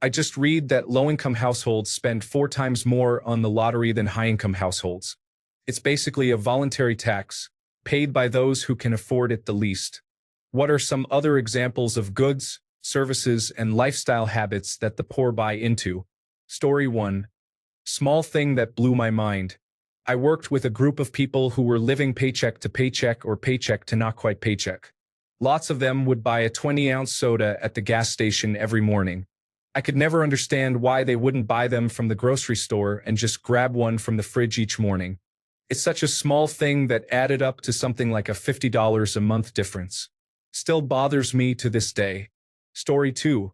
I just read that low-income households spend 4 times more on the lottery than high-income households. It's basically a voluntary tax, paid by those who can afford it the least. What are some other examples of goods, services, and lifestyle habits that the poor buy into? Story 1. Small thing that blew my mind. I worked with a group of people who were living paycheck to paycheck or paycheck to not quite paycheck. Lots of them would buy a 20-ounce soda at the gas station every morning. I could never understand why they wouldn't buy them from the grocery store and just grab one from the fridge each morning. It's such a small thing that added up to something like a $50 a month difference. Still bothers me to this day. Story 2.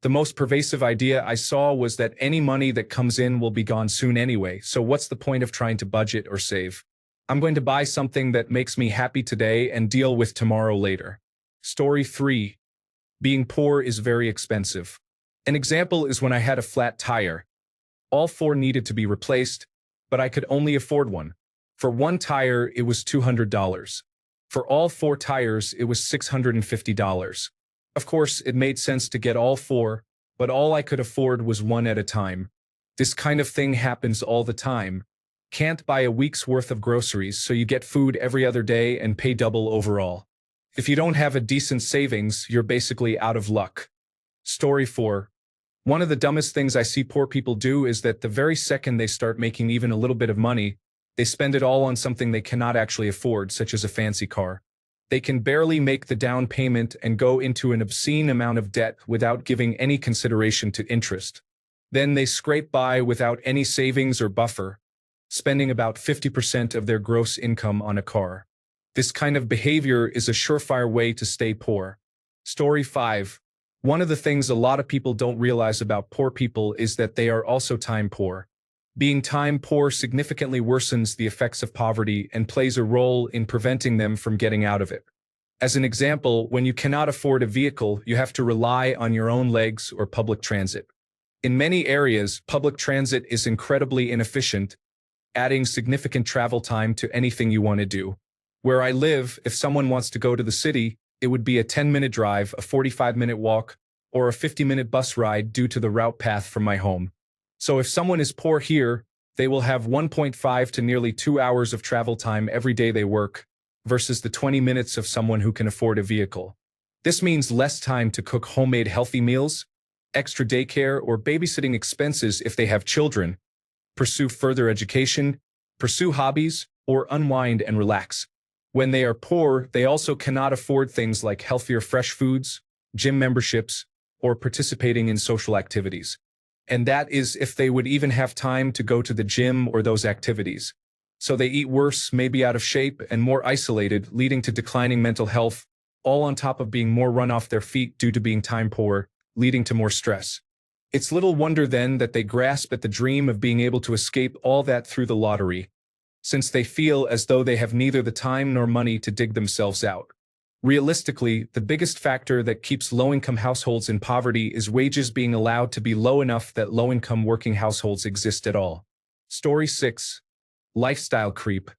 The most pervasive idea I saw was that any money that comes in will be gone soon anyway, so what's the point of trying to budget or save? I'm going to buy something that makes me happy today and deal with tomorrow later. Story 3. Being poor is very expensive. An example is when I had a flat tire. All 4 needed to be replaced, but I could only afford one. For one tire, it was $200. For all 4 tires, it was $650. Of course, it made sense to get all 4, but all I could afford was one at a time. This kind of thing happens all the time. Can't buy a week's worth of groceries, so you get food every other day and pay double overall. If you don't have a decent savings, you're basically out of luck. Story 4. One of the dumbest things I see poor people do is that the very second they start making even a little bit of money, they spend it all on something they cannot actually afford, such as a fancy car. They can barely make the down payment and go into an obscene amount of debt without giving any consideration to interest. Then they scrape by without any savings or buffer, spending about 50% of their gross income on a car. This kind of behavior is a surefire way to stay poor. Story 5. One of the things a lot of people don't realize about poor people is that they are also time poor. Being time poor significantly worsens the effects of poverty and plays a role in preventing them from getting out of it. As an example, when you cannot afford a vehicle, you have to rely on your own legs or public transit. In many areas, public transit is incredibly inefficient, adding significant travel time to anything you want to do. Where I live, if someone wants to go to the city, it would be a 10-minute drive, a 45-minute walk, or a 50-minute bus ride due to the route path from my home. So if someone is poor here, they will have 1.5 to nearly 2 hours of travel time every day they work, versus the 20 minutes of someone who can afford a vehicle. This means less time to cook homemade healthy meals, extra daycare or babysitting expenses if they have children, pursue further education, pursue hobbies, or unwind and relax. When they are poor, they also cannot afford things like healthier fresh foods, gym memberships, or participating in social activities. And that is if they would even have time to go to the gym or those activities. So they eat worse, maybe out of shape, and more isolated, leading to declining mental health, all on top of being more run off their feet due to being time poor, leading to more stress. It's little wonder then that they grasp at the dream of being able to escape all that through the lottery, since they feel as though they have neither the time nor money to dig themselves out. Realistically, the biggest factor that keeps low-income households in poverty is wages being allowed to be low enough that low-income working households exist at all. Story 6. Lifestyle creep.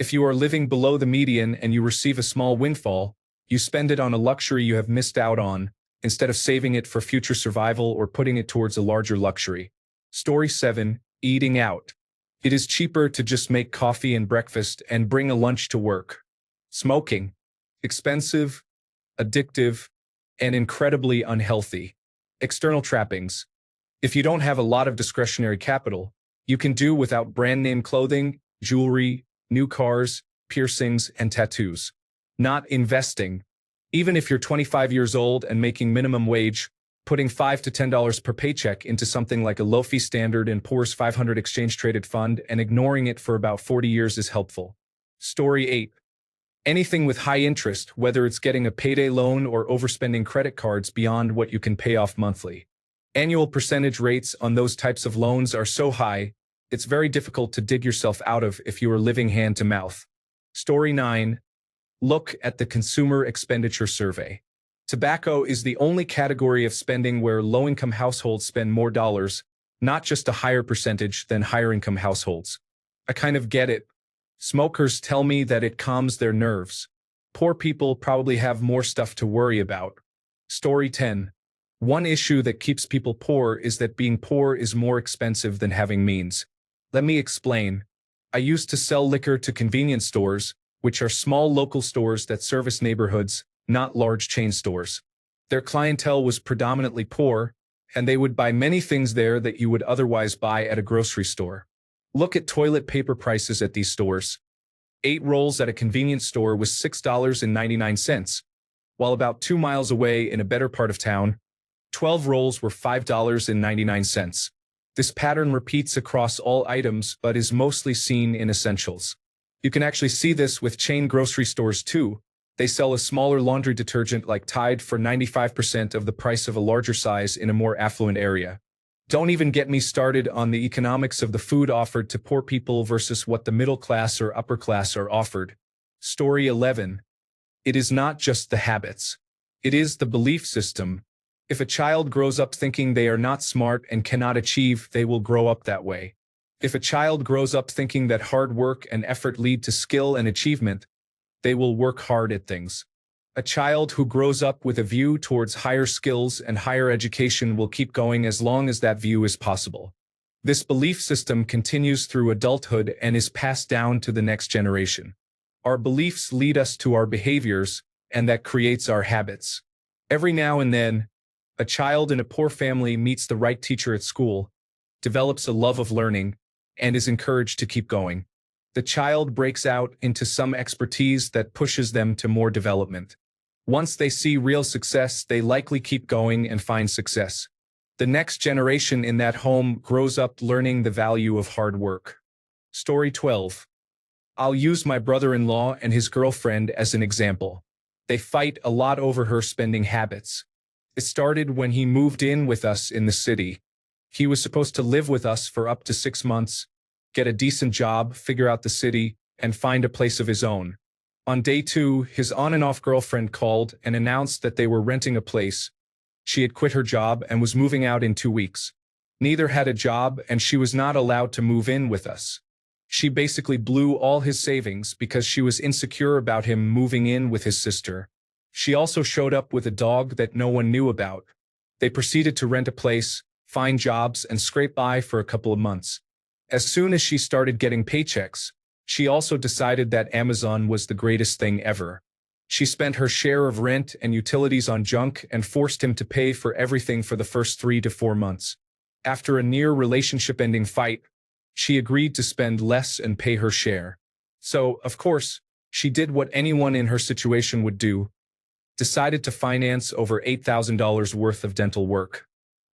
If you are living below the median and you receive a small windfall, you spend it on a luxury you have missed out on, instead of saving it for future survival or putting it towards a larger luxury. Story 7. Eating out. It is cheaper to just make coffee and breakfast and bring a lunch to work. Smoking. Expensive, addictive, and incredibly unhealthy. External trappings. If you don't have a lot of discretionary capital, you can do without brand-name clothing, jewelry, new cars, piercings, and tattoos. Not investing. Even if you're 25 years old and making minimum wage, putting $5 to $10 per paycheck into something like a low-fee Standard & Poor's 500 exchange-traded fund and ignoring it for about 40 years is helpful. Story 8. Anything with high interest, whether it's getting a payday loan or overspending credit cards beyond what you can pay off monthly. Annual percentage rates on those types of loans are so high, it's very difficult to dig yourself out of if you are living hand to mouth. Story 9. Look at the Consumer Expenditure Survey. Tobacco is the only category of spending where low-income households spend more dollars, not just a higher percentage than higher-income households. I kind of get it. Smokers tell me that it calms their nerves. Poor people probably have more stuff to worry about. Story 10. One issue that keeps people poor is that being poor is more expensive than having means. Let me explain. I used to sell liquor to convenience stores, which are small local stores that service neighborhoods, not large chain stores. Their clientele was predominantly poor, and they would buy many things there that you would otherwise buy at a grocery store. Look at toilet paper prices at these stores. 8 rolls at a convenience store was $6.99, while about 2 miles away in a better part of town, 12 rolls were $5.99. This pattern repeats across all items but is mostly seen in essentials. You can actually see this with chain grocery stores too. They sell a smaller laundry detergent like Tide for 95% of the price of a larger size in a more affluent area. Don't even get me started on the economics of the food offered to poor people versus what the middle class or upper class are offered. Story 11. It is not just the habits. It is the belief system. If a child grows up thinking they are not smart and cannot achieve, they will grow up that way. If a child grows up thinking that hard work and effort lead to skill and achievement, they will work hard at things. A child who grows up with a view towards higher skills and higher education will keep going as long as that view is possible. This belief system continues through adulthood and is passed down to the next generation. Our beliefs lead us to our behaviors, and that creates our habits. Every now and then, a child in a poor family meets the right teacher at school, develops a love of learning, and is encouraged to keep going. The child breaks out into some expertise that pushes them to more development. Once they see real success, they likely keep going and find success. The next generation in that home grows up learning the value of hard work. Story 12. I'll use my brother-in-law and his girlfriend as an example. They fight a lot over her spending habits. It started when he moved in with us in the city. He was supposed to live with us for up to 6 months, get a decent job, figure out the city, and find a place of his own. On day 2, his on-and-off girlfriend called and announced that they were renting a place. She had quit her job and was moving out in 2 weeks. Neither had a job, and she was not allowed to move in with us. She basically blew all his savings because she was insecure about him moving in with his sister. She also showed up with a dog that no one knew about. They proceeded to rent a place, find jobs, and scrape by for a couple of months. As soon as she started getting paychecks, she also decided that Amazon was the greatest thing ever. She spent her share of rent and utilities on junk and forced him to pay for everything for the first 3 to 4 months. After a near relationship-ending fight, she agreed to spend less and pay her share. So, of course, she did what anyone in her situation would do, decided to finance over $8,000 worth of dental work.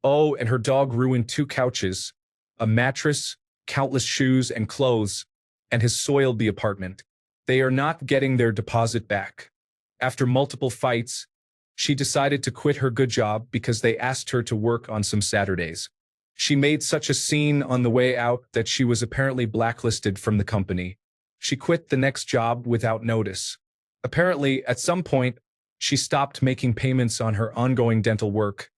Oh, and her dog ruined 2 couches, a mattress, countless shoes and clothes, and has soiled the apartment. They are not getting their deposit back. After multiple fights, she decided to quit her good job because they asked her to work on some Saturdays. She made such a scene on the way out that she was apparently blacklisted from the company. She quit the next job without notice. Apparently, at some point, she stopped making payments on her ongoing dental work,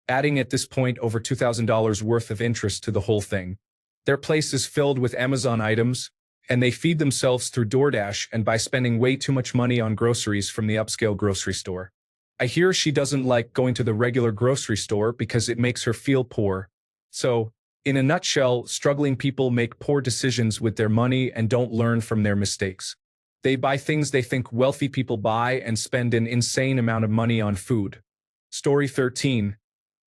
adding at this point over $2,000 worth of interest to the whole thing. Their place is filled with Amazon items, and they feed themselves through DoorDash and by spending way too much money on groceries from the upscale grocery store. I hear she doesn't like going to the regular grocery store because it makes her feel poor. So, in a nutshell, struggling people make poor decisions with their money and don't learn from their mistakes. They buy things they think wealthy people buy and spend an insane amount of money on food. Story 13.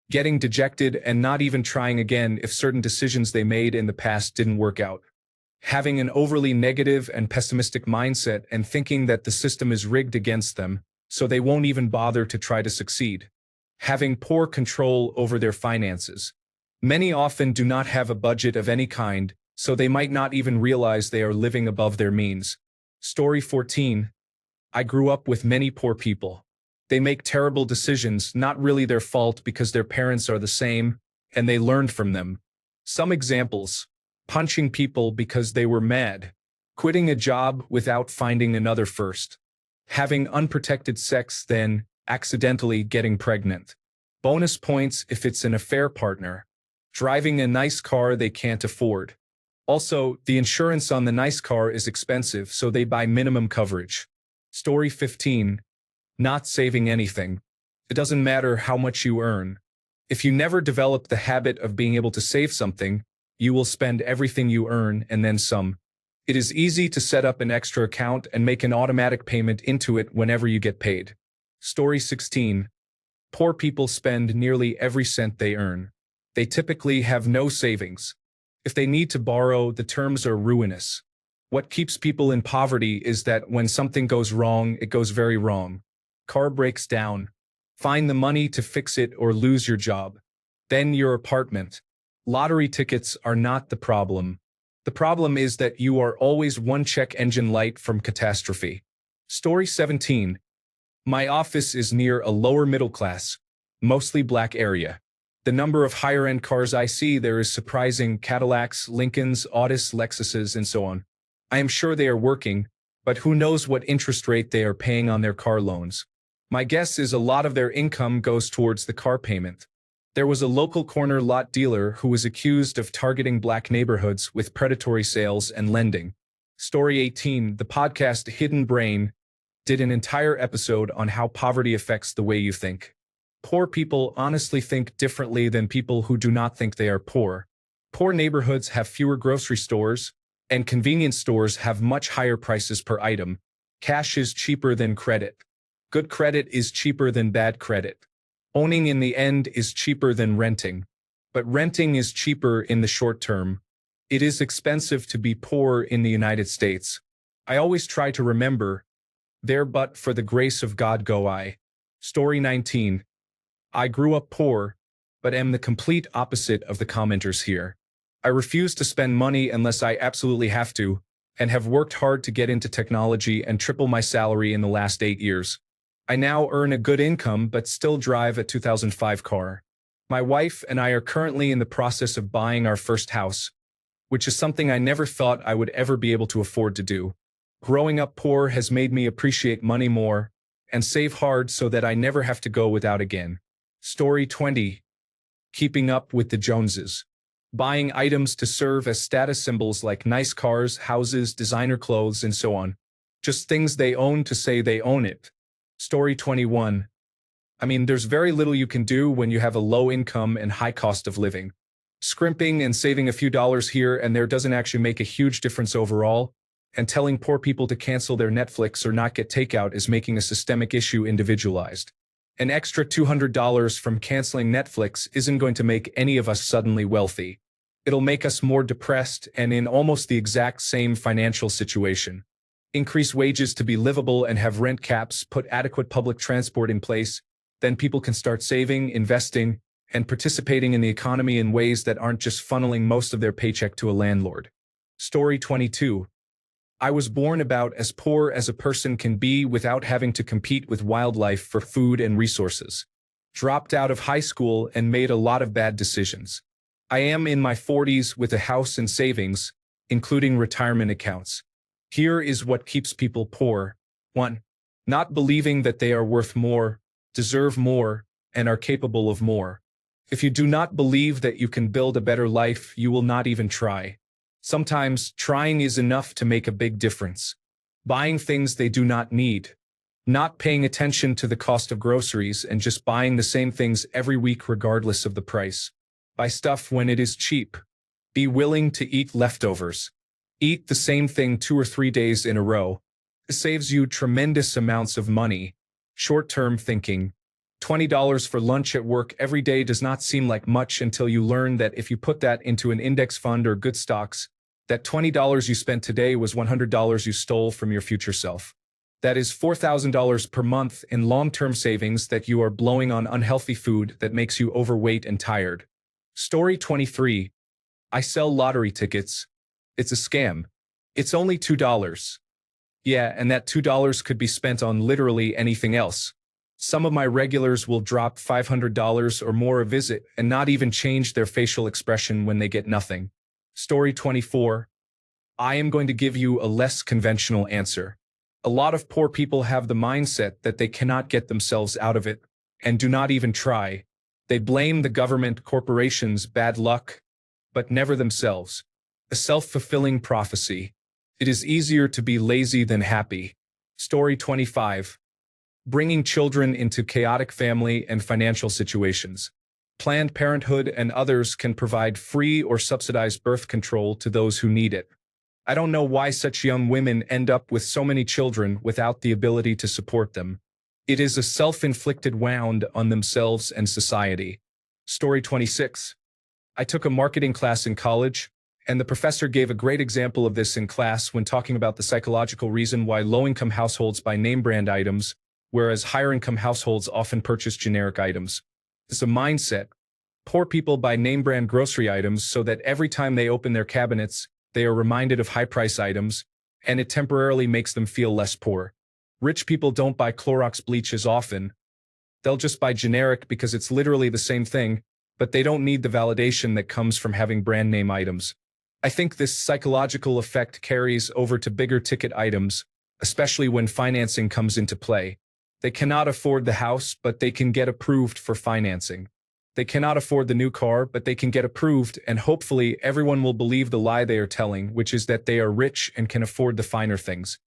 Getting dejected and not even trying again if certain decisions they made in the past didn't work out. Having an overly negative and pessimistic mindset and thinking that the system is rigged against them, so they won't even bother to try to succeed. Having poor control over their finances. Many often do not have a budget of any kind, so they might not even realize they are living above their means. Story 14. I grew up with many poor people. They make terrible decisions, not really their fault because their parents are the same, and they learned from them. Some examples: punching people because they were mad, quitting a job without finding another first, having unprotected sex, then accidentally getting pregnant, bonus points if it's an affair partner, driving a nice car they can't afford. Also, the insurance on the nice car is expensive, so they buy minimum coverage. Story 15. Not saving anything. It doesn't matter how much you earn. If you never develop the habit of being able to save something, you will spend everything you earn and then some. It is easy to set up an extra account and make an automatic payment into it whenever you get paid. Story 16. Poor people spend nearly every cent they earn. They typically have no savings. If they need to borrow, the terms are ruinous. What keeps people in poverty is that when something goes wrong, it goes very wrong. Car breaks down. Find the money to fix it or lose your job. Then your apartment. Lottery tickets are not the problem. The problem is that you are always one check engine light from catastrophe. Story 17. My office is near a lower middle class, mostly black area. The number of higher-end cars I see there is surprising: Cadillacs, Lincolns, Audis, Lexuses, and so on. I am sure they are working, but who knows what interest rate they are paying on their car loans. My guess is a lot of their income goes towards the car payment. There was a local corner lot dealer who was accused of targeting black neighborhoods with predatory sales and lending. Story 18. The podcast Hidden Brain did an entire episode on how poverty affects the way you think. Poor people honestly think differently than people who do not think they are poor. Poor neighborhoods have fewer grocery stores, and convenience stores have much higher prices per item. Cash is cheaper than credit. Good credit is cheaper than bad credit. Owning in the end is cheaper than renting. But renting is cheaper in the short term. It is expensive to be poor in the United States. I always try to remember, there but for the grace of God go I. Story 19. I grew up poor, but am the complete opposite of the commenters here. I refuse to spend money unless I absolutely have to, and have worked hard to get into technology and triple my salary in the last 8 years. I now earn a good income but still drive a 2005 car. My wife and I are currently in the process of buying our first house, which is something I never thought I would ever be able to afford to do. Growing up poor has made me appreciate money more and save hard so that I never have to go without again. Story 20. Keeping up with the Joneses. Buying items to serve as status symbols like nice cars, houses, designer clothes, and so on. Just things they own to say they own it. Story 21. I mean, there's very little you can do when you have a low income and high cost of living. Scrimping and saving a few dollars here and there doesn't actually make a huge difference overall, and telling poor people to cancel their Netflix or not get takeout is making a systemic issue individualized. An extra $200 from canceling Netflix isn't going to make any of us suddenly wealthy. It'll make us more depressed and in almost the exact same financial situation. Increase wages to be livable and have rent caps, put adequate public transport in place, then people can start saving, investing, and participating in the economy in ways that aren't just funneling most of their paycheck to a landlord. Story 22. I was born about as poor as a person can be without having to compete with wildlife for food and resources. Dropped out of high school and made a lot of bad decisions. I am in my 40s with a house and savings, including retirement accounts. Here is what keeps people poor. 1. Not believing that they are worth more, deserve more, and are capable of more. If you do not believe that you can build a better life, you will not even try. Sometimes, trying is enough to make a big difference. Buying things they do not need. Not paying attention to the cost of groceries and just buying the same things every week regardless of the price. Buy stuff when it is cheap. Be willing to eat leftovers. Eat the same thing 2 or 3 days in a row. It saves you tremendous amounts of money. Short-term thinking. $20 for lunch at work every day does not seem like much until you learn that if you put that into an index fund or good stocks, that $20 you spent today was $100 you stole from your future self. That is $4,000 per month in long-term savings that you are blowing on unhealthy food that makes you overweight and tired. Story 23. I sell lottery tickets. It's a scam. It's only $2. Yeah, and that $2 could be spent on literally anything else. Some of my regulars will drop $500 or more a visit and not even change their facial expression when they get nothing. Story 24. I am going to give you a less conventional answer. A lot of poor people have the mindset that they cannot get themselves out of it, and do not even try. They blame the government, corporations, bad luck, but never themselves. A self-fulfilling prophecy. It is easier to be lazy than happy. Story 25. bringing children into chaotic family and financial situations. Planned Parenthood and others can provide free or subsidized birth control to those who need it. I don't know why such young women end up with so many children without the ability to support them. It is a self-inflicted wound on themselves and society. Story 26. I took a marketing class in college, and the professor gave a great example of this in class when talking about the psychological reason why low-income households buy name-brand items, whereas higher-income households often purchase generic items. It's a mindset. Poor people buy name-brand grocery items so that every time they open their cabinets, they are reminded of high-price items, and it temporarily makes them feel less poor. Rich people don't buy Clorox bleach as often. They'll just buy generic because it's literally the same thing, but they don't need the validation that comes from having brand name items. I think this psychological effect carries over to bigger ticket items, especially when financing comes into play. They cannot afford the house, but they can get approved for financing. They cannot afford the new car, but they can get approved, and hopefully everyone will believe the lie they are telling, which is that they are rich and can afford the finer things.